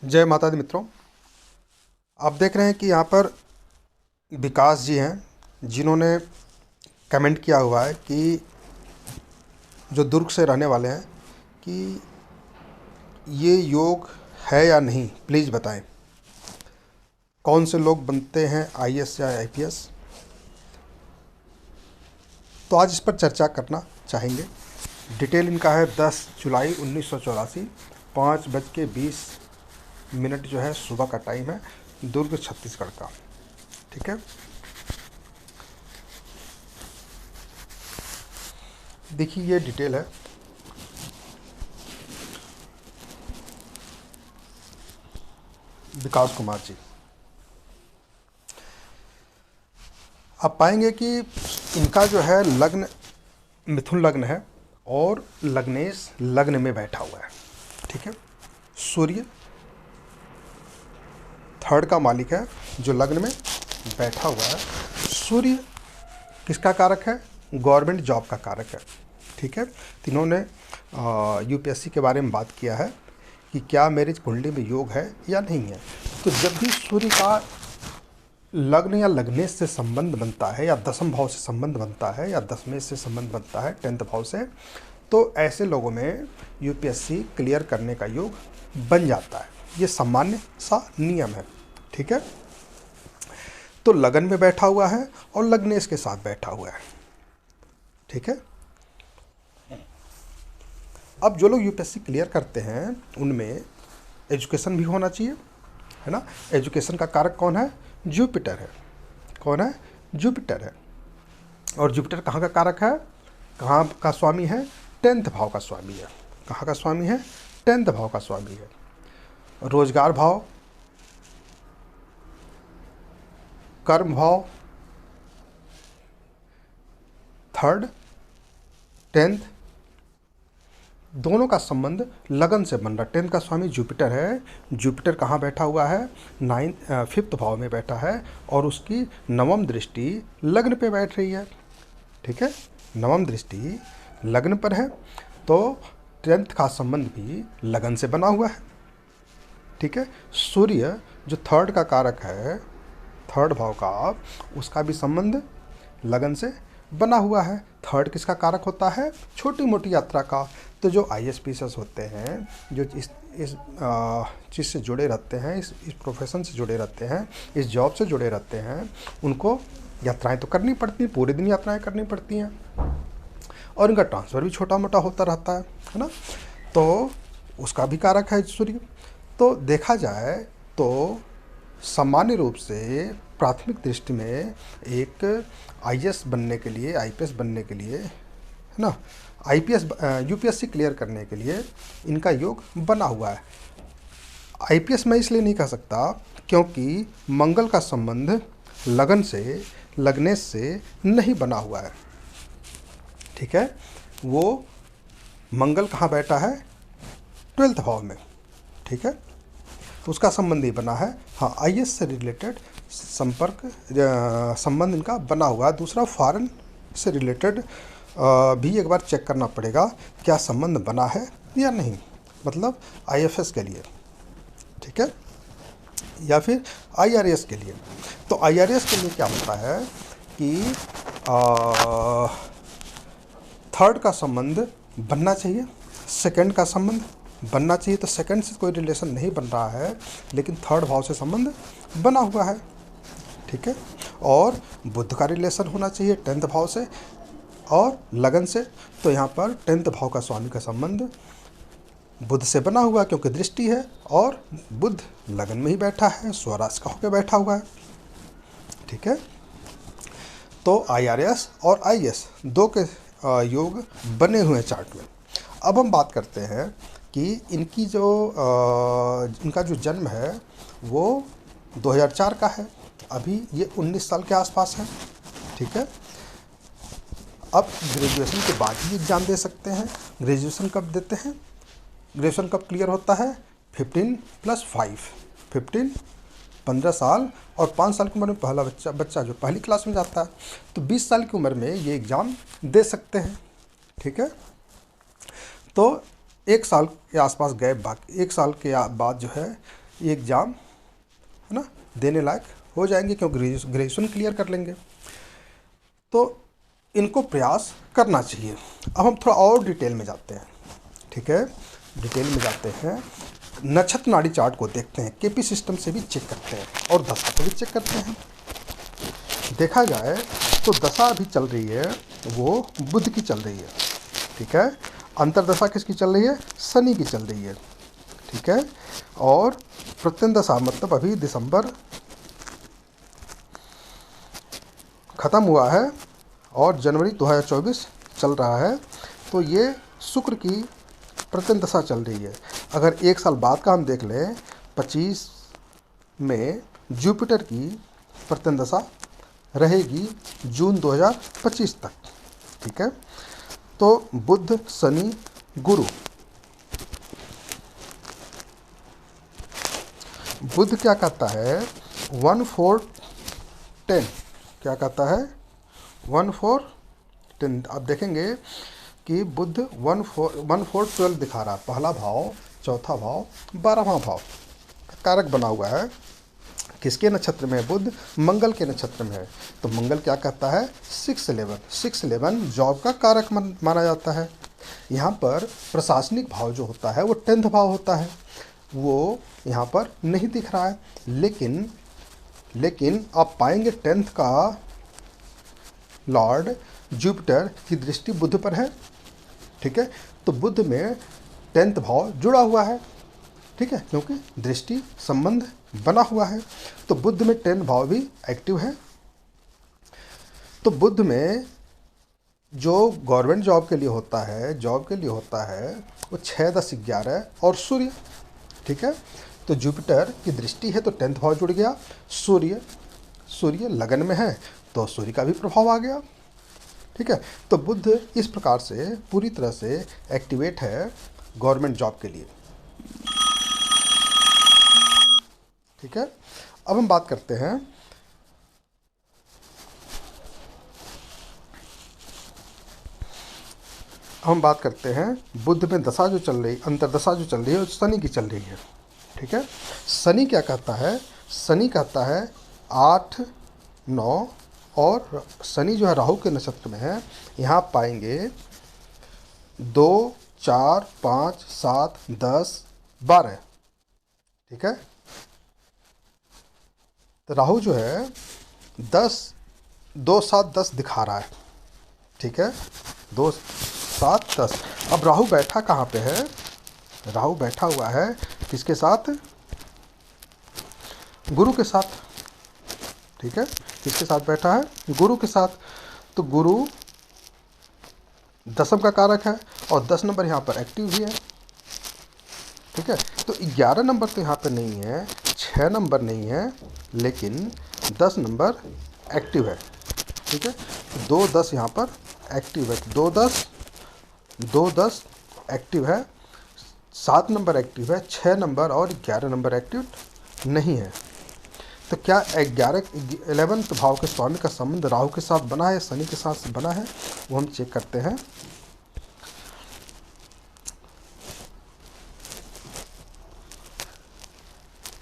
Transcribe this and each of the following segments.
जय माता दी मित्रों। आप देख रहे हैं कि यहाँ पर विकास जी हैं, जिन्होंने कमेंट किया हुआ है कि जो दुर्ग से रहने वाले हैं कि ये योग है या नहीं, प्लीज़ बताएं। कौन से लोग बनते हैं आईएएस या आईपीएस? तो आज इस पर चर्चा करना चाहेंगे। डिटेल इनका है 10 जुलाई 1984, 5:20 जो है सुबह का टाइम है, दुर्ग छत्तीसगढ़ का। ठीक है, देखिए ये डिटेल है। विकास कुमार जी, आप पाएंगे कि इनका जो है लग्न मिथुन लग्न है और लग्नेश लग्न में बैठा हुआ है। ठीक है, सूर्य थर्ड का मालिक है जो लग्न में बैठा हुआ है। सूर्य किसका कारक है? गवर्नमेंट जॉब का कारक है। ठीक है, तीनों ने यूपीएससी के बारे में बात किया है कि क्या मेरी कुंडली में योग है या नहीं है। तो जब भी सूर्य का लग्न या लग्नेश से संबंध बनता है या दसम भाव से संबंध बनता है या दशमेश से संबंध बनता है 10th भाव से, तो ऐसे लोगों में यूपीएससी क्लियर करने का योग बन जाता है। ये सामान्य सा नियम है। ठीक है, तो लगन में बैठा हुआ है और लग्नेश के साथ बैठा हुआ है। ठीक है, अब जो लोग यूपीएससी क्लियर करते हैं उनमें एजुकेशन भी होना चाहिए, है ना। एजुकेशन का कारक कौन है? जुपिटर है। कौन है? जुपिटर है। और जुपिटर कहाँ का कारक है? कहाँ का स्वामी है? 10th भाव का स्वामी है। कहाँ का स्वामी है? 10th भाव का स्वामी है। रोजगार भाव, कर्म भाव, 3rd 10th दोनों का संबंध लगन से बन रहा। 10th का स्वामी जुपिटर है। जुपिटर कहाँ बैठा हुआ है? 5th भाव में बैठा है और उसकी नवम दृष्टि लग्न पे बैठ रही है। ठीक है, नवम दृष्टि लग्न पर है, तो 10th का संबंध भी लगन से बना हुआ है। ठीक है, सूर्य जो 3rd का कारक है, 3rd भाव का, उसका भी संबंध लगन से बना हुआ है। 3rd किसका कारक होता है? छोटी मोटी यात्रा का। तो जो आईएएस होते हैं, जो इस चीज़ से जुड़े रहते हैं, इस प्रोफेशन से जुड़े रहते हैं, इस जॉब से जुड़े रहते हैं, उनको यात्राएं तो करनी पड़ती हैं, पूरे दिन यात्राएं करनी पड़ती हैं और इनका ट्रांसफ़र भी छोटा मोटा होता रहता है ना। तो उसका भी कारक है सूर्य। तो देखा जाए तो सामान्य रूप से प्राथमिक दृष्टि में एक आईएएस बनने के लिए, आईपीएस बनने के लिए, है ना, आईपीएस यूपीएससी क्लियर करने के लिए इनका योग बना हुआ है। आईपीएस मैं इसलिए नहीं कह सकता क्योंकि मंगल का संबंध लगन से, लग्नेश से नहीं बना हुआ है। ठीक है, वो मंगल कहाँ बैठा है? 12th भाव में। ठीक है, तो उसका संबंध ही बना है। हाँ, आईएएस से रिलेटेड संबंध इनका बना हुआ है। दूसरा, फॉरेन से रिलेटेड भी एक बार चेक करना पड़ेगा क्या संबंध बना है या नहीं, मतलब आईएफएस के लिए। ठीक है, या फिर आईआरएस के लिए। तो आईआरएस के लिए क्या होता है कि 3rd का संबंध बनना चाहिए, 2nd का संबंध बनना चाहिए। तो 2nd से कोई रिलेशन नहीं बन रहा है, लेकिन 3rd भाव से संबंध बना हुआ है। ठीक है, और बुध का रिलेशन होना चाहिए 10th भाव से और लगन से। तो यहाँ पर 10th भाव का स्वामी का संबंध बुध से बना हुआ है क्योंकि दृष्टि है और बुध लगन में ही बैठा है, स्वराज का होकर बैठा हुआ है। ठीक है, तो आईआरएस और आईएएस दो के योग बने हुए हैं चार्ट में। अब हम बात करते हैं कि इनकी जो इनका जो जन्म है वो 2004 का है। अभी ये 19 साल के आसपास है। ठीक है, अब ग्रेजुएशन के बाद ही एग्ज़ाम दे सकते हैं। ग्रेजुएशन कब देते हैं? ग्रेजुएशन कब क्लियर होता है? 15 + 5, 15 साल और 5 साल की उम्र में पहला बच्चा जो पहली क्लास में जाता है, तो 20 साल की उम्र में ये एग्ज़ाम दे सकते हैं। ठीक है, तो 1 साल के आसपास गए, बाकी 1 साल के बाद जो है ये एग्ज़ाम है ना देने लायक हो जाएंगे, क्योंकि ग्रेजुएशन क्लियर कर लेंगे। तो इनको प्रयास करना चाहिए। अब हम थोड़ा और डिटेल में जाते हैं, ठीक है, डिटेल में जाते हैं। नक्षत्र नाड़ी चार्ट को देखते हैं, केपी सिस्टम से भी चेक करते हैं और दशा को भी चेक करते हैं। देखा जाए तो दशा अभी चल रही है वो बुध की चल रही है, ठीक है। अंतरदशा किसकी चल रही है? शनि की चल रही है, ठीक है। और प्रत्यंत दशा मतलब अभी दिसंबर ख़त्म हुआ है और जनवरी 2024 चल रहा है। तो ये शुक्र की प्रत्यंत दशा चल रही है। अगर एक साल बाद का हम देख लें, 25 में जुपिटर की प्रत्यंत दशा रहेगी जून 2025 तक, ठीक है। तो बुध शनि गुरु, बुध क्या कहता है 1/4-10, क्या कहता है 1/4-10। आप देखेंगे कि बुध 1/4-12 दिखा रहा है। पहला भाव, चौथा भाव, 12वां भाव का कारक बना हुआ है। किसके नक्षत्र में है? बुध मंगल के नक्षत्र में है। तो मंगल क्या कहता है 6/11 जॉब का कारक माना जाता है। यहाँ पर प्रशासनिक भाव जो होता है वो 10th भाव होता है, वो यहाँ पर नहीं दिख रहा है। लेकिन आप पाएंगे 10th का लॉर्ड जुपिटर की दृष्टि बुध पर है, ठीक है। तो बुध में 10th भाव जुड़ा हुआ है, ठीक है, क्योंकि दृष्टि संबंध बना हुआ है। तो बुध में 10 भाव भी एक्टिव है। तो बुध में जो गवर्नमेंट जॉब के लिए होता है वो 6, 10, 11 और सूर्य, ठीक है। तो जुपिटर की दृष्टि है तो 10th भाव जुड़ गया। सूर्य लगन में है तो सूर्य का भी प्रभाव आ गया, ठीक है। तो बुध इस प्रकार से पूरी तरह से एक्टिवेट है गवर्नमेंट जॉब के लिए, ठीक है। अब हम बात करते हैं बुध में दशा जो चल रही, अंतरदशा जो चल रही है वो शनि की चल रही है, ठीक है। शनि क्या कहता है? शनि कहता है 8, 9 और शनि जो है राहु के नक्षत्र में है। यहाँ पाएंगे 2, 4, 5, 7, 10, 12, ठीक है। तो राहु जो है 10, 2, 7, 10 दिखा रहा है, ठीक है, 2, 7, 10। अब राहु बैठा कहाँ पे है? राहु बैठा हुआ है किसके साथ? गुरु के साथ, ठीक है। किसके साथ बैठा है? गुरु के साथ। तो गुरु दशम का कारक है और 10 नंबर यहाँ पर एक्टिव भी है, ठीक है। तो 11 नंबर तो यहाँ पर नहीं है, 6 नंबर नहीं है, लेकिन 10 नंबर एक्टिव है, ठीक है। 2, 10 यहाँ पर एक्टिव है, 2, 10 एक्टिव है, 7 नंबर एक्टिव है, 6 नंबर और 11 नंबर एक्टिव नहीं है। तो क्या 11th भाव के स्वामी का संबंध राहु के साथ बना है, शनि के साथ बना है, वो हम चेक करते हैं।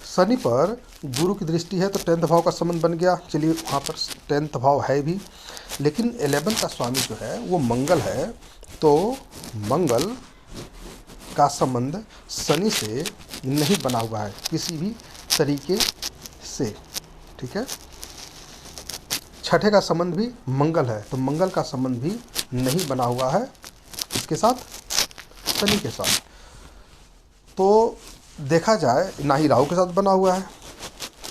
शनि पर गुरु की दृष्टि है तो 10th भाव का संबंध बन गया। चलिए वहाँ पर 10th भाव है भी, लेकिन 11th का स्वामी जो है वो मंगल है। तो मंगल का संबंध शनि से नहीं बना हुआ है किसी भी तरीके से, ठीक है। छठे का संबंध भी मंगल है, तो मंगल का संबंध भी नहीं बना हुआ है इसके साथ, शनि के साथ। तो देखा जाए ना ही राहु के साथ बना हुआ है,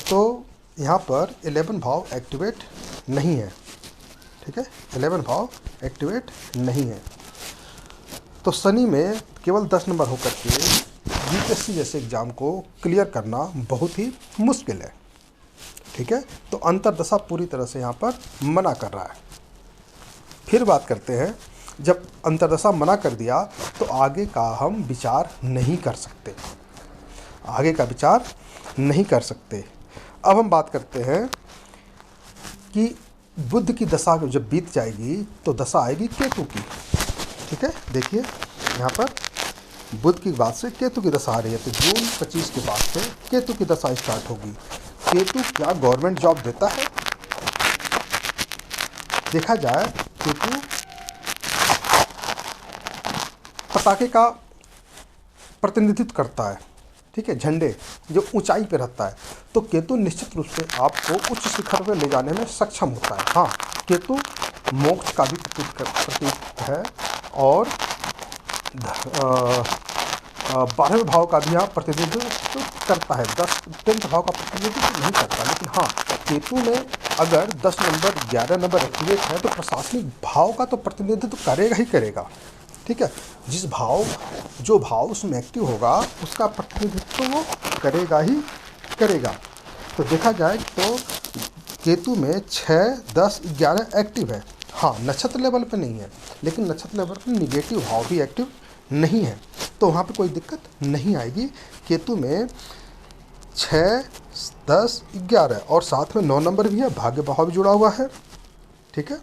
तो यहाँ पर 11 भाव एक्टिवेट नहीं है, ठीक है, 11 भाव एक्टिवेट नहीं है। तो शनि में केवल 10 नंबर होकर के यूपीएससी जैसे एग्ज़ाम को क्लियर करना बहुत ही मुश्किल है, ठीक है। तो अंतरदशा पूरी तरह से यहाँ पर मना कर रहा है। फिर बात करते हैं, जब अंतरदशा मना कर दिया तो आगे का हम विचार नहीं कर सकते, आगे का विचार नहीं कर सकते। अब हम बात करते हैं कि बुध की दशा जब बीत जाएगी तो दशा आएगी केतु की, ठीक है। देखिए यहाँ पर बुध की बाद से केतु की दशा आ रही है, तो जून 25 के बाद से केतु की दशा स्टार्ट होगी। केतु क्या गवर्नमेंट जॉब देता है? देखा जाए केतु पताके का प्रतिनिधित्व करता है, ठीक है, झंडे जो ऊंचाई पे रहता है, तो केतु निश्चित रूप से आपको उच्च शिखर पर ले जाने में सक्षम होता है। हाँ, केतु मोक्ष का भी प्रतीक है और 12वें भाव का भी यहाँ प्रतिनिधित्व करता है। 10th भाव का प्रतिनिधित्व नहीं करता, लेकिन हाँ, केतु में अगर 10 नंबर 11 नंबर एक्टिवेट है तो प्रशासनिक भाव का तो प्रतिनिधित्व करेगा ही करेगा, ठीक है। जो भाव उसमें एक्टिव होगा उसका प्रतिनिधित्व वो करेगा ही करेगा। तो देखा जाए तो केतु में 6, 10, 11 एक्टिव है। हाँ, नक्षत्र लेवल पे नहीं है, लेकिन नक्षत्र लेवल पे निगेटिव भाव भी एक्टिव नहीं है, तो वहाँ पे कोई दिक्कत नहीं आएगी। केतु में 6, 10, 11 और साथ में 9 नंबर भी है, भाग्य भाव भी जुड़ा हुआ है, ठीक है।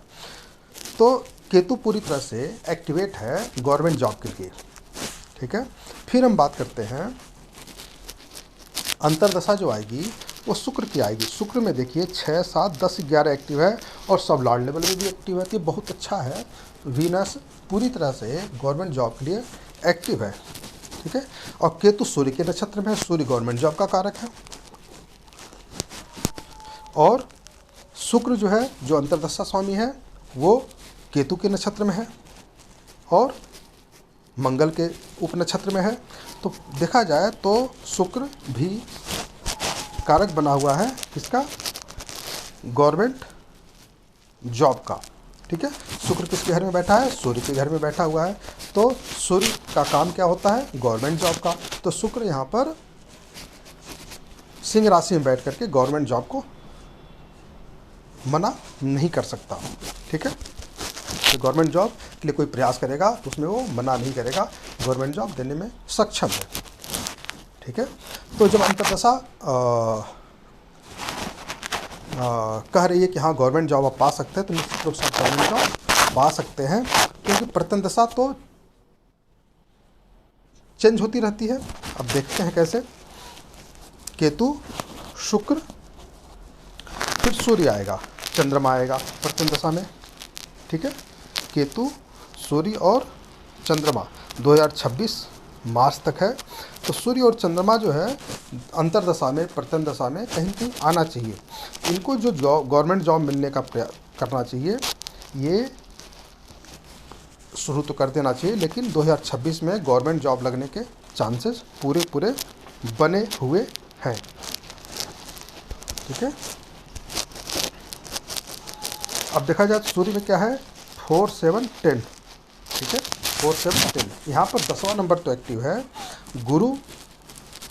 तो केतु पूरी तरह से एक्टिवेट है गवर्नमेंट जॉब के लिए, ठीक है। फिर हम बात करते हैं अंतरदशा जो आएगी वो शुक्र की आएगी। शुक्र में देखिए 6, 7, 10, 11 एक्टिव है और सब लॉर्ड लेवल में भी एक्टिव है, तो बहुत अच्छा है। वीनस पूरी तरह से गवर्नमेंट जॉब के लिए एक्टिव है, ठीक है। और केतु सूर्य के नक्षत्र में है, सूर्य गवर्नमेंट जॉब का कारक है। और शुक्र जो है, जो अंतरदशा स्वामी है, वो केतु के नक्षत्र में है और मंगल के उपनक्षत्र में है। तो देखा जाए तो शुक्र भी कारक बना हुआ है किसका? गवर्नमेंट जॉब का, ठीक है। शुक्र किसके घर में बैठा है? सूर्य के घर में बैठा हुआ है। तो सूर्य का काम क्या होता है? गवर्नमेंट जॉब का। तो शुक्र यहाँ पर सिंह राशि में बैठ करके गवर्नमेंट जॉब को मना नहीं कर सकता, ठीक है। तो गवर्नमेंट जॉब के लिए कोई प्रयास करेगा तो उसमें वो मना नहीं करेगा, गवर्नमेंट जॉब देने में सक्षम है, ठीक है। तो जब अंतरदशा कह रही है कि हाँ गवर्नमेंट जॉब आप पा सकते हैं, तो निश्चित रूप से आप गवर्नमेंट जॉब पा सकते हैं, क्योंकि प्रत्येक दशा तो चेंज होती रहती है। अब देखते हैं कैसे। केतु, शुक्र, फिर सूर्य आएगा, चंद्रमा आएगा प्रत्येक दशा में, ठीक है। केतु, सूर्य और चंद्रमा 2026 मार्च तक है। तो सूर्य और चंद्रमा जो है अंतरदशा में, प्रत्येक दशा में कहीं कहीं आना चाहिए। इनको जो गवर्नमेंट जॉब मिलने का प्रयास करना चाहिए, ये शुरू तो कर देना चाहिए, लेकिन 2026 में गवर्नमेंट जॉब लगने के चांसेस पूरे बने हुए हैं, ठीक है। अब देखा जाए तो सूर्य में क्या है? 4, 7, 10, ठीक है। 4, 7, 10 यहाँ पर 10वां नंबर तो एक्टिव है। गुरु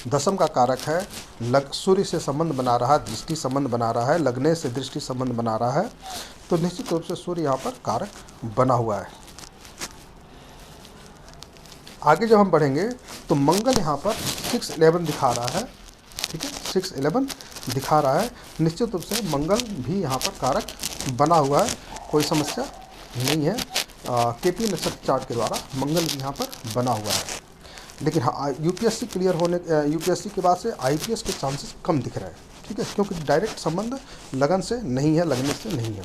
दशम का कारक है, सूर्य से संबंध बना रहा है, दृष्टि संबंध बना रहा है, लगने से दृष्टि संबंध बना रहा है, तो निश्चित रूप से सूर्य यहाँ पर कारक बना हुआ है। आगे जब हम बढ़ेंगे तो मंगल यहाँ पर 6-11 दिखा रहा है, ठीक है। 6-11 दिखा रहा है, निश्चित रूप से मंगल भी यहाँ पर कारक बना हुआ है, कोई समस्या नहीं है। केपी नक्षत्र चार्ट के द्वारा मंगल भी यहाँ पर बना हुआ है। लेकिन हाँ, यूपीएससी क्लियर होने, यूपीएससी के बाद से आईपीएस के चांसेस कम दिख रहे हैं, ठीक है, क्योंकि डायरेक्ट संबंध लगन से नहीं है, लगने से नहीं है।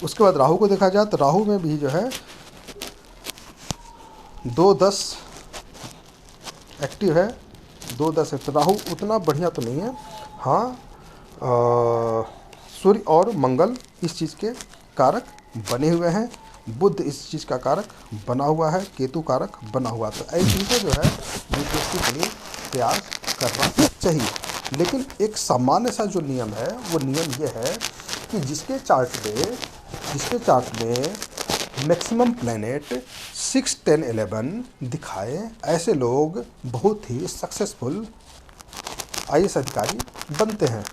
उसके बाद राहु को देखा जाए तो राहु में भी जो है 2-10 एक्टिव है, 2-10 है, तो राहु उतना बढ़िया तो नहीं है। हाँ, सूर्य और मंगल इस चीज़ के कारक बने हुए हैं, बुध इस चीज़ का कारक बना हुआ है, केतु कारक बना हुआ। तो ऐसी चीज़ें जो है यूपीएससी के लिए प्रयास करना चाहिए। लेकिन एक सामान्य सा जो नियम है वो नियम ये है कि जिसके चार्ट में मैक्सिमम प्लैनेट 6, 10, 11 दिखाए, ऐसे लोग बहुत ही सक्सेसफुल आईएएस अधिकारी बनते हैं।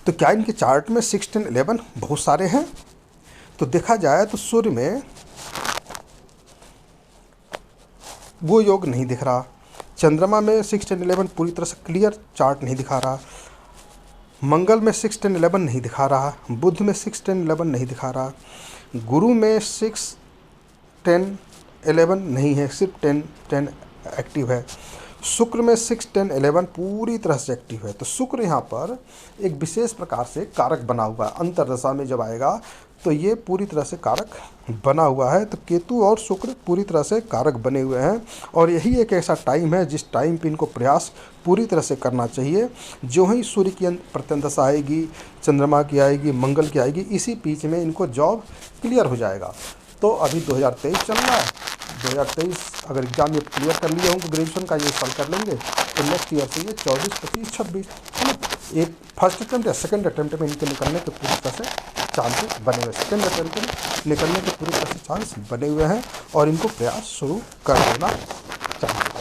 तो क्या इनके चार्ट में 6, 10, 11 बहुत सारे हैं? तो देखा जाए तो सूर्य में वो योग नहीं दिख रहा, चंद्रमा में 6, 10, 11 पूरी तरह से क्लियर चार्ट नहीं दिखा रहा, मंगल में 6, 10, 11 नहीं दिखा रहा, बुध में 6, 10, 11 नहीं दिखा रहा, गुरु में 6, 10, 11 नहीं है, सिर्फ 10 एक्टिव है। शुक्र में 6, 10, 11 पूरी तरह से एक्टिव है। तो शुक्र यहाँ पर एक विशेष प्रकार से कारक बना हुआ है, अंतर्दशा में जब आएगा तो ये पूरी तरह से कारक बना हुआ है। तो केतु और शुक्र पूरी तरह से कारक बने हुए हैं, और यही एक ऐसा टाइम है जिस टाइम पे इनको प्रयास पूरी तरह से करना चाहिए। जो ही सूर्य की प्रत्यंदशा आएगी, चंद्रमा की आएगी, मंगल की आएगी, इसी बीच में इनको जॉब क्लियर हो जाएगा। तो अभी 2023 चल रहा है, 2023 अगर एग्जाम ये क्लियर कर लिए होंगे, ग्रेजुएशन का ये साल कर लेंगे, तो नेक्स्ट ईयर से ये 24, 25, 26 है ना, एक फर्स्ट अटैम्प्ट या सेकंड अटैम्प्ट में इनके निकलने के पूरी तरह से चांसेस बने हुए, सेकंड अटैम्प्ट में निकलने के पूरी तरह से चांस बने हुए हैं, और इनको प्रयास शुरू कर देना चाहिए।